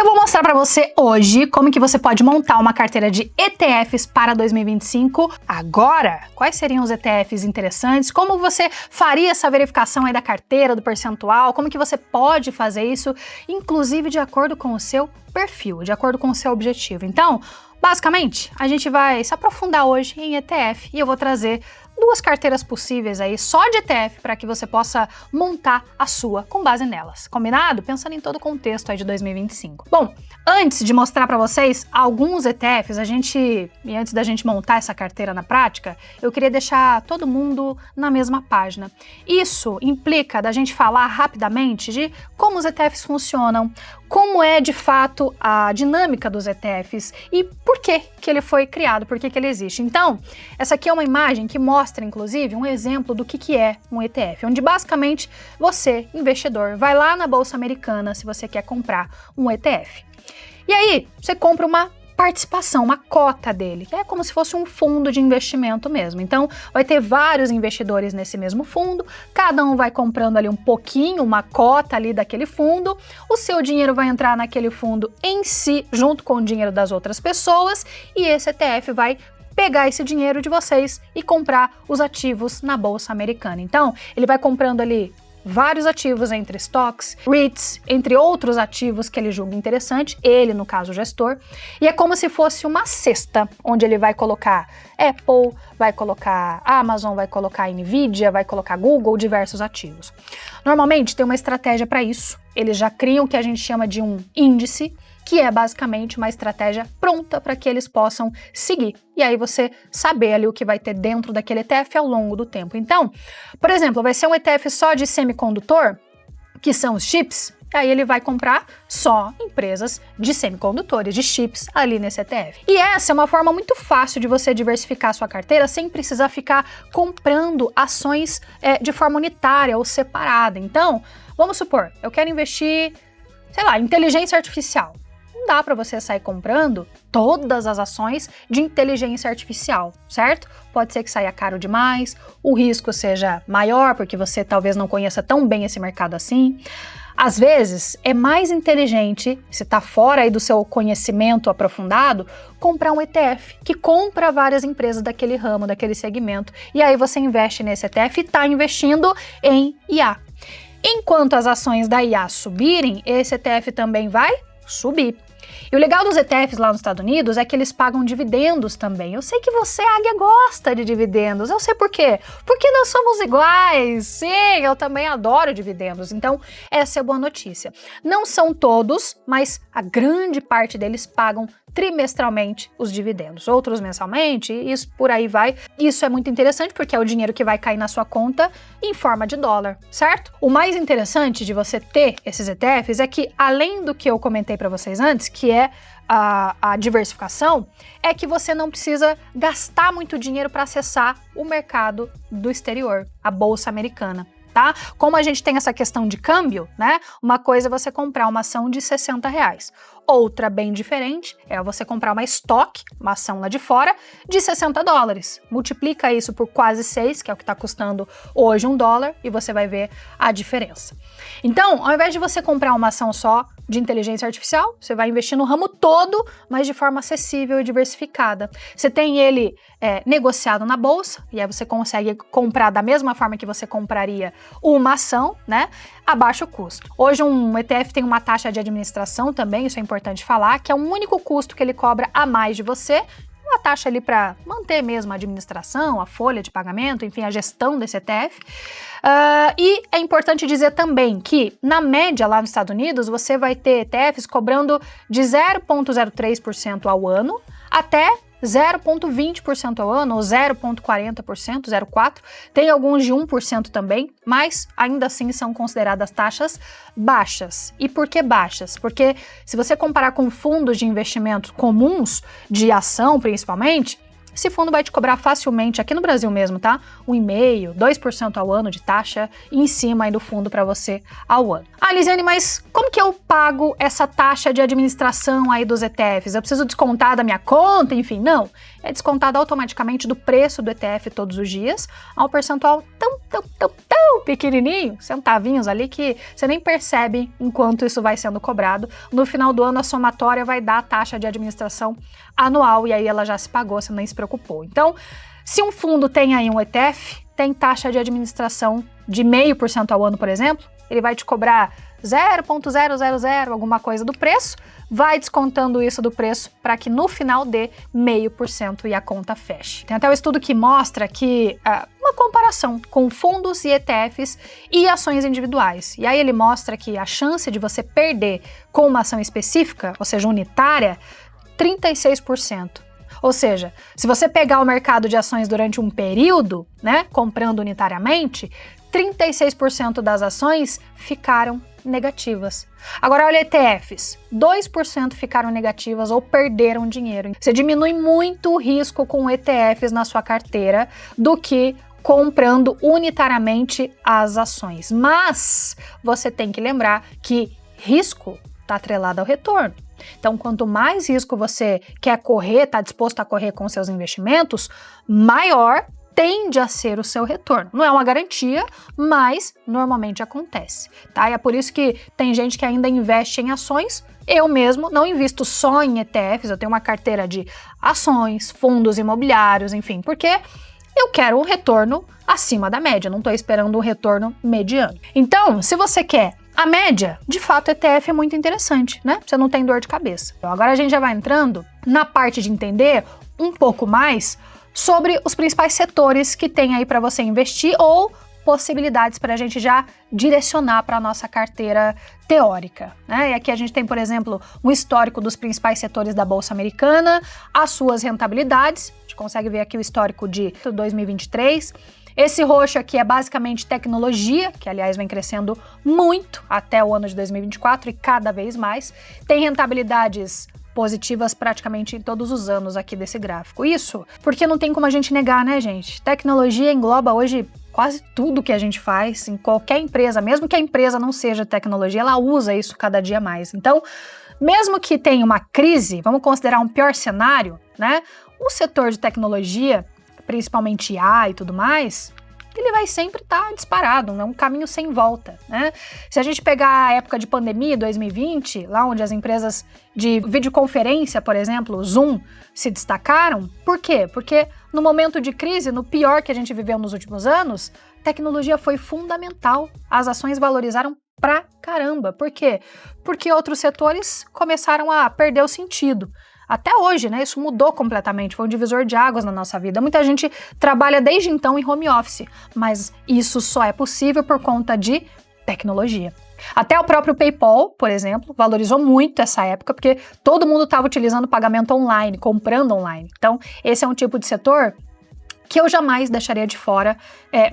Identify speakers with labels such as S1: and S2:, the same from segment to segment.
S1: Eu vou mostrar para você hoje como que você pode montar uma carteira de ETFs para 2025. Agora, quais seriam os ETFs interessantes? Como você faria essa verificação aí da carteira, do percentual? Como que você pode fazer isso, inclusive de acordo com o seu perfil, de acordo com o seu objetivo. Então, basicamente, a gente vai se aprofundar hoje em ETF e eu vou trazer duas carteiras possíveis aí só de ETF para que você possa montar a sua com base nelas. Combinado? Pensando em todo o contexto aí de 2025. Bom, antes de mostrar para vocês alguns ETFs, e antes da gente montar essa carteira na prática, eu queria deixar todo mundo na mesma página. Isso implica da gente falar rapidamente de como os ETFs funcionam, como é de fato a dinâmica dos ETFs e por que ele foi criado, por que ele existe. Então, essa aqui é uma imagem que mostra, inclusive, um exemplo do que é um ETF, onde basicamente você, investidor, vai lá na Bolsa Americana se você quer comprar um ETF. E aí, você compra uma participação, uma cota dele, que é como se fosse um fundo de investimento mesmo. Então, vai ter vários investidores nesse mesmo fundo, cada um vai comprando ali um pouquinho, uma cota ali daquele fundo, o seu dinheiro vai entrar naquele fundo em si, junto com o dinheiro das outras pessoas, e esse ETF vai pegar esse dinheiro de vocês e comprar os ativos na Bolsa Americana. Então, ele vai comprando ali vários ativos entre stocks, REITs, entre outros ativos que ele julga interessante, ele, no caso, o gestor, e é como se fosse uma cesta, onde ele vai colocar Apple, vai colocar Amazon, vai colocar Nvidia, vai colocar Google, diversos ativos. Normalmente tem uma estratégia para isso, eles já criam o que a gente chama de um índice, que é basicamente uma estratégia pronta para que eles possam seguir. E aí você saber ali o que vai ter dentro daquele ETF ao longo do tempo. Então, por exemplo, vai ser um ETF só de semicondutor, que são os chips, aí ele vai comprar só empresas de semicondutores, de chips ali nesse ETF. E essa é uma forma muito fácil de você diversificar a sua carteira sem precisar ficar comprando ações de forma unitária ou separada. Então, vamos supor, eu quero investir, sei lá, em inteligência artificial. Não dá para você sair comprando todas as ações de inteligência artificial, certo? Pode ser que saia caro demais, o risco seja maior porque você talvez não conheça tão bem esse mercado assim. Às vezes, é mais inteligente, se está fora aí do seu conhecimento aprofundado, comprar um ETF que compra várias empresas daquele ramo, daquele segmento, e aí você investe nesse ETF e está investindo em IA. Enquanto as ações da IA subirem, esse ETF também vai subir. E o legal dos ETFs lá nos Estados Unidos é que eles pagam dividendos também. Eu sei que você, Águia, gosta de dividendos. Eu sei por quê. Porque nós somos iguais. Sim, eu também adoro dividendos. Então, essa é a boa notícia. Não são todos, mas a grande parte deles pagam trimestralmente os dividendos, outros mensalmente, e isso por aí vai. Isso é muito interessante porque é o dinheiro que vai cair na sua conta em forma de dólar, certo? O mais interessante de você ter esses ETFs é que, além do que eu comentei para vocês antes, que é a diversificação, é que você não precisa gastar muito dinheiro para acessar o mercado do exterior, a Bolsa Americana. Tá? Como a gente tem essa questão de câmbio, né? Uma coisa é você comprar uma ação de R$60. Outra bem diferente é você comprar uma estoque, uma ação lá de fora, de $60. Multiplica isso por quase 6, que é o que está custando hoje $1, e você vai ver a diferença. Então, ao invés de você comprar uma ação só de inteligência artificial, você vai investir no ramo todo, mas de forma acessível e diversificada. Você tem ele negociado na bolsa, e aí você consegue comprar da mesma forma que você compraria uma ação, né, a baixo custo. Hoje um ETF tem uma taxa de administração também, isso é importante falar, que é o único custo que ele cobra a mais de você, uma taxa ali para manter mesmo a administração, a folha de pagamento, enfim, a gestão desse ETF. E é importante dizer também que, na média lá nos Estados Unidos, você vai ter ETFs cobrando de 0,03% ao ano até 0,20% ao ano, ou 0,40%, 0,4%, tem alguns de 1% também, mas ainda assim são consideradas taxas baixas. E por que baixas? Porque se você comparar com fundos de investimento comuns, de ação principalmente, esse fundo vai te cobrar facilmente, aqui no Brasil mesmo, tá? 1,5%, 2% ao ano de taxa em cima aí do fundo para você ao ano. Ah, Lisiane, mas como que eu pago essa taxa de administração aí dos ETFs? Eu preciso descontar da minha conta? Enfim, não. É descontado automaticamente do preço do ETF todos os dias, a um percentual tão pequenininho, centavinhos ali que você nem percebe enquanto isso vai sendo cobrado. No final do ano, a somatória vai dar a taxa de administração anual e aí ela já se pagou, você nem se preocupou. Então, se um fundo tem aí um ETF, tem taxa de administração de 0,5% ao ano, por exemplo, ele vai te cobrar 0,000 alguma coisa do preço, vai descontando isso do preço para que no final dê 0,5% e a conta feche. Tem até um estudo que mostra que uma comparação com fundos e ETFs e ações individuais. E aí ele mostra que a chance de você perder com uma ação específica, ou seja, unitária, 36%. Ou seja, se você pegar o mercado de ações durante um período, né, comprando unitariamente, 36% das ações ficaram negativas. Agora olha ETFs, 2% ficaram negativas ou perderam dinheiro. Você diminui muito o risco com ETFs na sua carteira do que comprando unitariamente as ações. Mas você tem que lembrar que risco está atrelado ao retorno. Então, quanto mais risco você quer correr, está disposto a correr com seus investimentos, maior tende a ser o seu retorno. Não é uma garantia, mas normalmente acontece, tá? E é por isso que tem gente que ainda investe em ações. Eu mesmo não invisto só em ETFs, eu tenho uma carteira de ações, fundos imobiliários, enfim, porque eu quero um retorno acima da média, não estou esperando um retorno mediano. Então, se você quer a média, de fato, ETF é muito interessante, né? Você não tem dor de cabeça. Então, agora a gente já vai entrando na parte de entender um pouco mais sobre os principais setores que tem aí para você investir ou possibilidades para a gente já direcionar para a nossa carteira teórica, né? E aqui a gente tem, por exemplo, um histórico dos principais setores da Bolsa Americana, as suas rentabilidades, a gente consegue ver aqui o histórico de 2023, esse roxo aqui é basicamente tecnologia, que aliás vem crescendo muito até o ano de 2024 e cada vez mais, tem rentabilidades positivas praticamente em todos os anos aqui desse gráfico. Isso porque não tem como a gente negar, né, gente? Tecnologia engloba hoje quase tudo que a gente faz em qualquer empresa, mesmo que a empresa não seja tecnologia, ela usa isso cada dia mais. Então, mesmo que tenha uma crise, vamos considerar um pior cenário, né? O setor de tecnologia, principalmente IA e tudo mais, ele vai sempre estar disparado, é um caminho sem volta, né? Se a gente pegar a época de pandemia, 2020, lá onde as empresas de videoconferência, por exemplo, Zoom, se destacaram, por quê? Porque no momento de crise, no pior que a gente viveu nos últimos anos, tecnologia foi fundamental, as ações valorizaram pra caramba. Por quê? Porque outros setores começaram a perder o sentido. Até hoje, né, isso mudou completamente, foi um divisor de águas na nossa vida. Muita gente trabalha desde então em home office, mas isso só é possível por conta de tecnologia. Até o próprio PayPal, por exemplo, valorizou muito essa época, porque todo mundo estava utilizando pagamento online, comprando online. Então, esse é um tipo de setor que eu jamais deixaria de fora,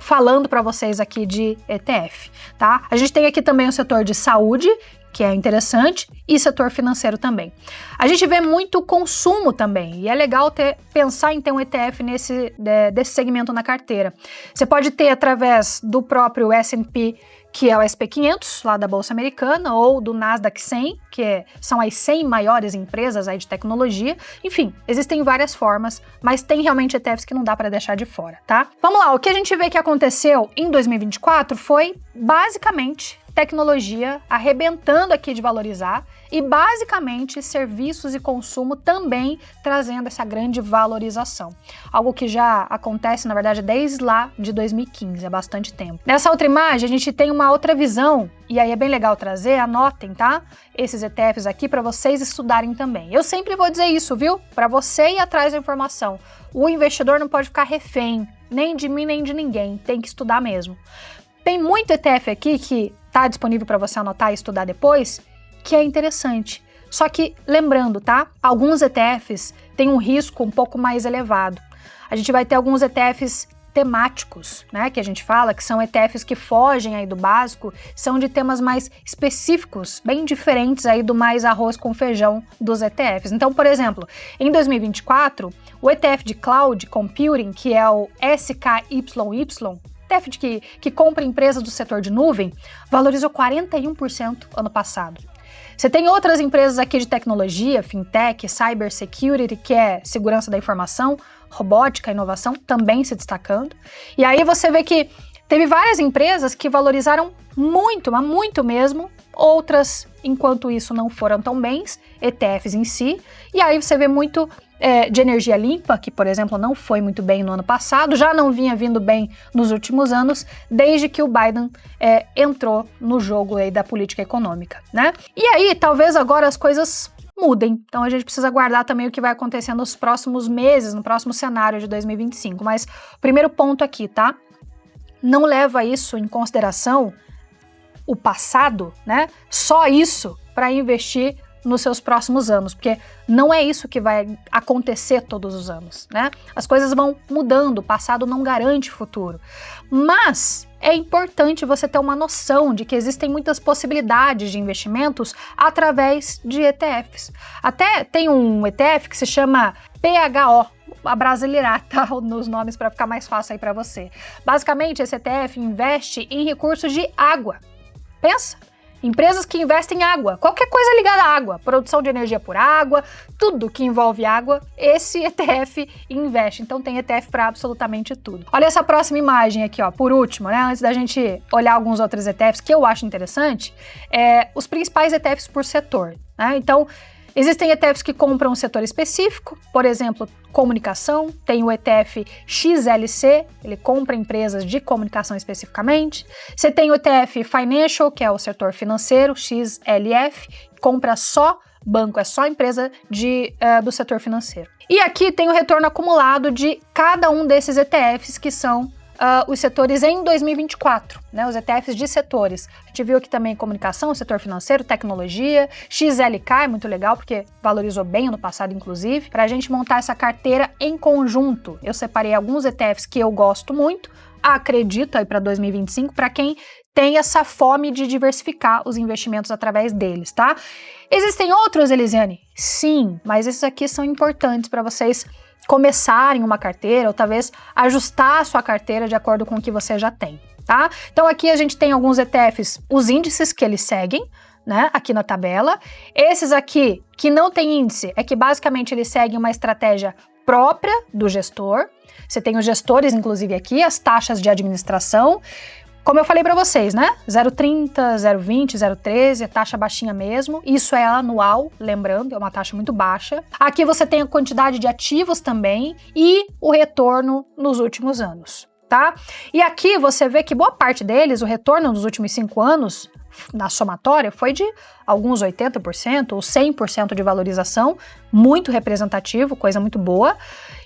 S1: falando para vocês aqui de ETF, tá? A gente tem aqui também o setor de saúde, que é interessante, e setor financeiro também. A gente vê muito consumo também, e é legal pensar em ter um ETF desse segmento na carteira. Você pode ter através do próprio S&P, que é o SP 500, lá da Bolsa Americana, ou do Nasdaq 100, que são as 100 maiores empresas aí de tecnologia. Enfim, existem várias formas, mas tem realmente ETFs que não dá para deixar de fora, tá? Vamos lá, o que a gente vê que aconteceu em 2024 foi, basicamente, tecnologia arrebentando aqui de valorizar e basicamente serviços e consumo também trazendo essa grande valorização. Algo que já acontece, na verdade, desde lá de 2015, há bastante tempo. Nessa outra imagem, a gente tem uma outra visão, e aí é bem legal trazer, anotem, tá? Esses ETFs aqui para vocês estudarem também. Eu sempre vou dizer isso, viu? Para você ir atrás da informação. O investidor não pode ficar refém, nem de mim, nem de ninguém. Tem que estudar mesmo. Tem muito ETF aqui que tá disponível para você anotar e estudar depois, que é interessante. Só que, lembrando, tá? Alguns ETFs têm um risco um pouco mais elevado. A gente vai ter alguns ETFs temáticos, né? Que a gente fala, que são ETFs que fogem aí do básico, são de temas mais específicos, bem diferentes aí do mais arroz com feijão dos ETFs. Então, por exemplo, em 2024, o ETF de Cloud Computing, que é o SKYY, ETF que compra empresas do setor de nuvem, valorizou 41% ano passado. Você tem outras empresas aqui de tecnologia, fintech, cybersecurity, que é segurança da informação, robótica, inovação, também se destacando. E aí você vê que Teve várias empresas que valorizaram muito, mas muito mesmo, outras, enquanto isso, não foram tão bens, ETFs em si, e aí você vê muito de energia limpa, que, por exemplo, não foi muito bem no ano passado, já não vinha vindo bem nos últimos anos, desde que o Biden entrou no jogo aí da política econômica, né? E aí, talvez agora as coisas mudem, então a gente precisa aguardar também o que vai acontecer nos próximos meses, no próximo cenário de 2025, mas o primeiro ponto aqui, tá? Não leva isso em consideração o passado, né? Só isso para investir nos seus próximos anos, porque não é isso que vai acontecer todos os anos, né? As coisas vão mudando, o passado não garante o futuro. Mas é importante você ter uma noção de que existem muitas possibilidades de investimentos através de ETFs. Até tem um ETF que se chama PHO, abrasileirar, tá? Nos nomes para ficar mais fácil aí para você. Basicamente, esse ETF investe em recursos de água. Pensa, empresas que investem em água, qualquer coisa ligada à água, produção de energia por água, tudo que envolve água, esse ETF investe. Então tem ETF para absolutamente tudo. Olha essa próxima imagem aqui, ó, por último, né? Antes da gente olhar alguns outros ETFs que eu acho interessante, os principais ETFs por setor, né? Então, existem ETFs que compram um setor específico, por exemplo, comunicação, tem o ETF XLC, ele compra empresas de comunicação especificamente. Você tem o ETF Financial, que é o setor financeiro, XLF, compra só banco, é só empresa do setor financeiro. E aqui tem o retorno acumulado de cada um desses ETFs que são os setores em 2024, né, os ETFs de setores. A gente viu aqui também comunicação, setor financeiro, tecnologia, XLK é muito legal porque valorizou bem ano passado, inclusive. Para a gente montar essa carteira em conjunto, eu separei alguns ETFs que eu gosto muito, acredito aí para 2025, para quem tem essa fome de diversificar os investimentos através deles, tá? Existem outros, Elisiane? Sim, mas esses aqui são importantes para vocês começarem uma carteira ou talvez ajustar a sua carteira de acordo com o que você já tem, tá? Então aqui a gente tem alguns ETFs, os índices que eles seguem, né, aqui na tabela. Esses aqui que não tem índice é que basicamente eles seguem uma estratégia própria do gestor. Você tem os gestores, inclusive aqui, as taxas de administração. Como eu falei para vocês, né? 0,30, 0,20, 0,13, a taxa baixinha mesmo. Isso é anual, lembrando, é uma taxa muito baixa. Aqui você tem a quantidade de ativos também e o retorno nos últimos anos, tá? E aqui você vê que boa parte deles, o retorno nos últimos 5 anos, na somatória, foi de alguns 80% ou 100% de valorização, muito representativo, coisa muito boa.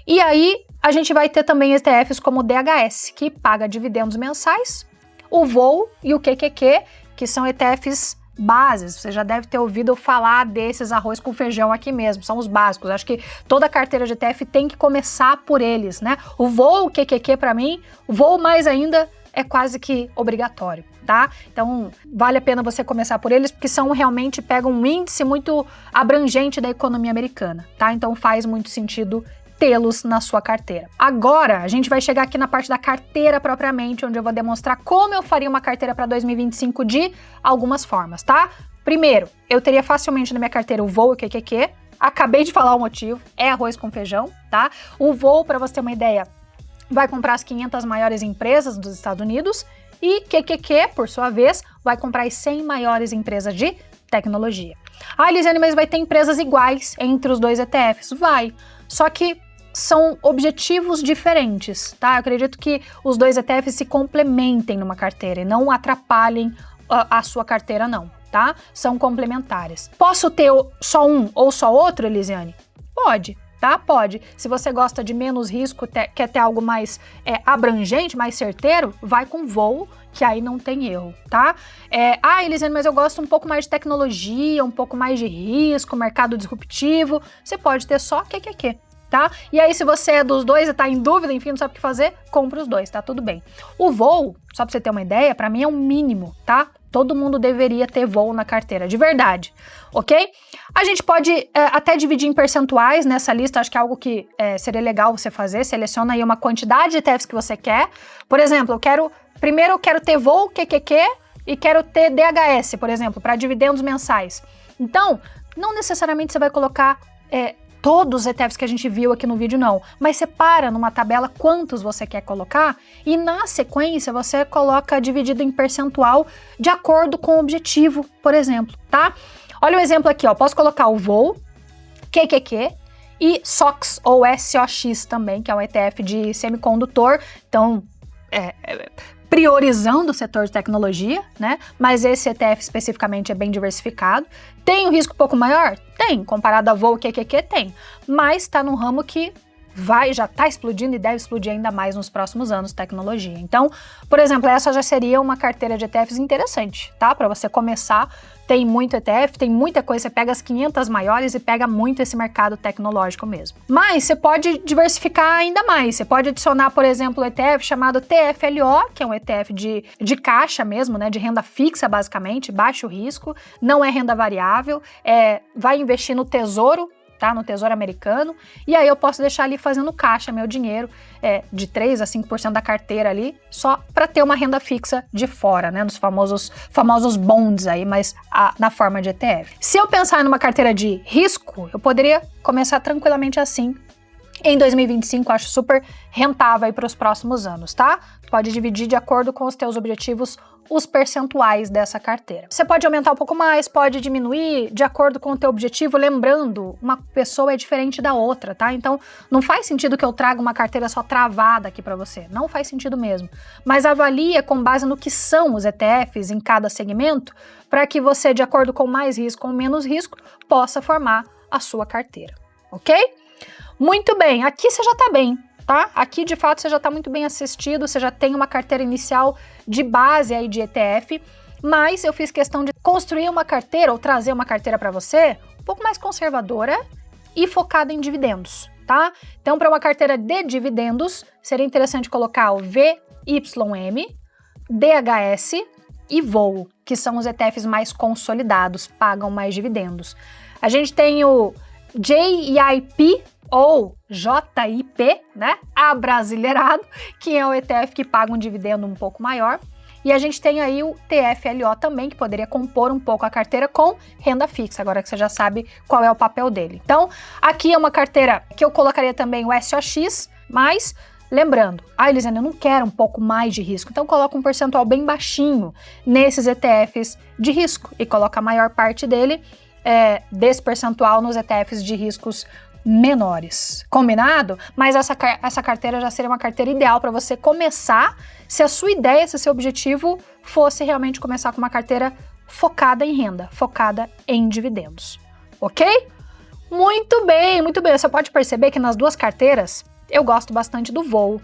S1: E aí a gente vai ter também ETFs como o DHS, que paga dividendos mensais, o VOO e o QQQ, que são ETFs bases. Você já deve ter ouvido falar desses arroz com feijão aqui mesmo, são os básicos. Acho que toda carteira de ETF tem que começar por eles, né? O VOO, o QQQ para mim, o VOO mais ainda é quase que obrigatório, tá? Então vale a pena você começar por eles, porque realmente pegam um índice muito abrangente da economia americana, tá? Então faz muito sentido tê-los na sua carteira. Agora, a gente vai chegar aqui na parte da carteira propriamente, onde eu vou demonstrar como eu faria uma carteira para 2025 de algumas formas, tá? Primeiro, eu teria facilmente na minha carteira o VOO e o QQQ. Acabei de falar o motivo, é arroz com feijão, tá? O VOO, para você ter uma ideia, vai comprar as 500 maiores empresas dos Estados Unidos e QQQ, por sua vez, vai comprar as 100 maiores empresas de tecnologia. Ah, Elisiane, mas vai ter empresas iguais entre os dois ETFs? Vai, só que são objetivos diferentes, tá? Eu acredito que os dois ETFs se complementem numa carteira e não atrapalhem a sua carteira, não, tá? São complementares. Posso ter só um ou só outro, Elisiane? Pode, tá? Pode. Se você gosta de menos risco, quer ter algo mais abrangente, mais certeiro, vai com VOO, que aí não tem erro, tá? Elisiane, mas eu gosto um pouco mais de tecnologia, um pouco mais de risco, mercado disruptivo. Você pode ter só QQQ. Tá? E aí, se você é dos dois e tá em dúvida, enfim, não sabe o que fazer, compra os dois, tá tudo bem. O VOO, só pra você ter uma ideia, pra mim é um mínimo, tá? Todo mundo deveria ter VOO na carteira, de verdade, ok? A gente pode até dividir em percentuais nessa lista, acho que é algo que seria legal você fazer, seleciona aí uma quantidade de ETFs que você quer. Por exemplo, primeiro eu quero ter VOO, QQQ e quero ter DHS, por exemplo, para dividendos mensais. Então, não necessariamente você vai colocar todos os ETFs que a gente viu aqui no vídeo não, mas separa numa tabela quantos você quer colocar e na sequência você coloca dividido em percentual de acordo com o objetivo, por exemplo, tá? Olha o exemplo aqui, ó, posso colocar o VOO, QQQ e SOX ou SOX também, que é um ETF de semicondutor, então priorizando o setor de tecnologia, né? Mas esse ETF especificamente é bem diversificado. Tem um risco um pouco maior? Tem, comparado a VOO, QQQ tem, mas está num ramo que já está explodindo e deve explodir ainda mais nos próximos anos, tecnologia. Então, por exemplo, essa já seria uma carteira de ETFs interessante, tá? Para você começar, tem muito ETF, tem muita coisa, você pega as 500 maiores e pega muito esse mercado tecnológico mesmo. Mas você pode diversificar ainda mais, você pode adicionar, por exemplo, um ETF chamado TFLO, que é um ETF de caixa mesmo, né? De renda fixa, basicamente, baixo risco, não é renda variável, vai investir no tesouro, tá? No Tesouro Americano, e aí eu posso deixar ali fazendo caixa meu dinheiro de 3 a 5% da carteira ali, só para ter uma renda fixa de fora, né? Nos famosos bonds aí, mas na forma de ETF. Se eu pensar numa carteira de risco, eu poderia começar tranquilamente assim. Em 2025, acho super rentável aí para os próximos anos, tá? Pode dividir de acordo com os teus objetivos os percentuais dessa carteira. Você pode aumentar um pouco mais, pode diminuir de acordo com o teu objetivo, lembrando, uma pessoa é diferente da outra, tá? Então, não faz sentido que eu traga uma carteira só travada aqui para você, não faz sentido mesmo. Mas avalia com base no que são os ETFs em cada segmento, para que você, de acordo com mais risco ou menos risco, possa formar a sua carteira, ok? Muito bem, aqui você já tá bem, tá? Aqui, de fato, você já tá muito bem assistido, você já tem uma carteira inicial de base aí de ETF, mas eu fiz questão de construir uma carteira ou trazer uma carteira para você um pouco mais conservadora e focada em dividendos, tá? Então, para uma carteira de dividendos, seria interessante colocar o VYM, DHS e VOO, que são os ETFs mais consolidados, pagam mais dividendos. A gente tem o JIP, ou JIP, né, abrasileirado, que é o ETF que paga um dividendo um pouco maior. E a gente tem aí o TFLO também, que poderia compor um pouco a carteira com renda fixa, agora que você já sabe qual é o papel dele. Então, aqui é uma carteira que eu colocaria também o SOX, mas lembrando, Elisiane, eu não quero um pouco mais de risco, então coloca um percentual bem baixinho nesses ETFs de risco e coloca a maior parte dele, desse percentual nos ETFs de riscos menores, combinado? Mas essa carteira já seria uma carteira ideal para você começar, se a sua ideia, se o seu objetivo fosse realmente começar com uma carteira focada em renda, focada em dividendos, ok? Muito bem, muito bem. Você pode perceber que nas duas carteiras eu gosto bastante do VOO,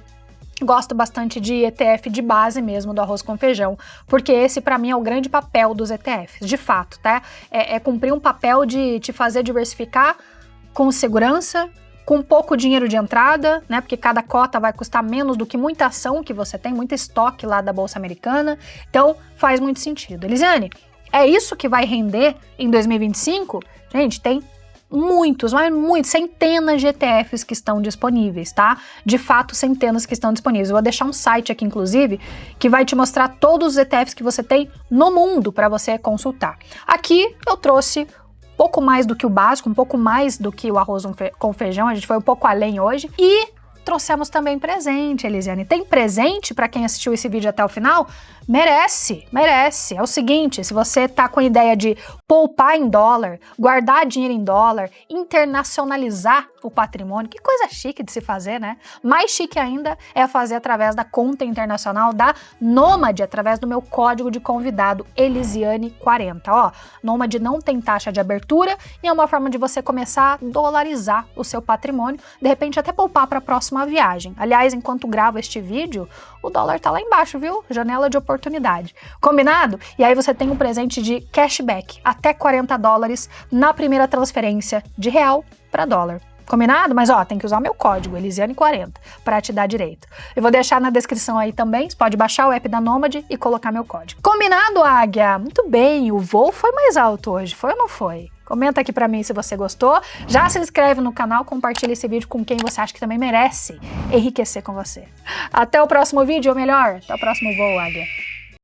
S1: gosto bastante de ETF de base mesmo, do arroz com feijão, porque esse para mim é o grande papel dos ETFs, de fato, tá? É cumprir um papel de te fazer diversificar com segurança, com pouco dinheiro de entrada, né? Porque cada cota vai custar menos do que muita ação que você tem, muito estoque lá da Bolsa Americana. Então, faz muito sentido. Elisiane, é isso que vai render em 2025? Gente, tem muitos, centenas de ETFs que estão disponíveis, tá? De fato, centenas que estão disponíveis. Eu vou deixar um site aqui, inclusive, que vai te mostrar todos os ETFs que você tem no mundo para você consultar. Aqui eu trouxe pouco mais do que o básico, um pouco mais do que o arroz com feijão, a gente foi um pouco além hoje. E trouxemos também presente, Elisiane. Tem presente para quem assistiu esse vídeo até o final? Merece, merece. É o seguinte, se você tá com a ideia de poupar em dólar, guardar dinheiro em dólar, internacionalizar o patrimônio, que coisa chique de se fazer, né? Mais chique ainda é fazer através da conta internacional da Nômade, através do meu código de convidado, Elisiane40. Ó, Nômade não tem taxa de abertura e é uma forma de você começar a dolarizar o seu patrimônio, de repente até poupar para a próxima viagem. Aliás, enquanto gravo este vídeo, o dólar tá lá embaixo, viu? Janela de oportunidade. Combinado? E aí você tem um presente de cashback, até $40 na primeira transferência de real para dólar. Combinado? Mas ó, tem que usar meu código, Elisiane40, para te dar direito. Eu vou deixar na descrição aí também, você pode baixar o app da Nômade e colocar meu código. Combinado, Águia? Muito bem, o voo foi mais alto hoje, foi ou não foi? Comenta aqui pra mim se você gostou, já se inscreve no canal, compartilha esse vídeo com quem você acha que também merece enriquecer com você. Até o próximo vídeo, ou melhor, até o próximo voo, Águia.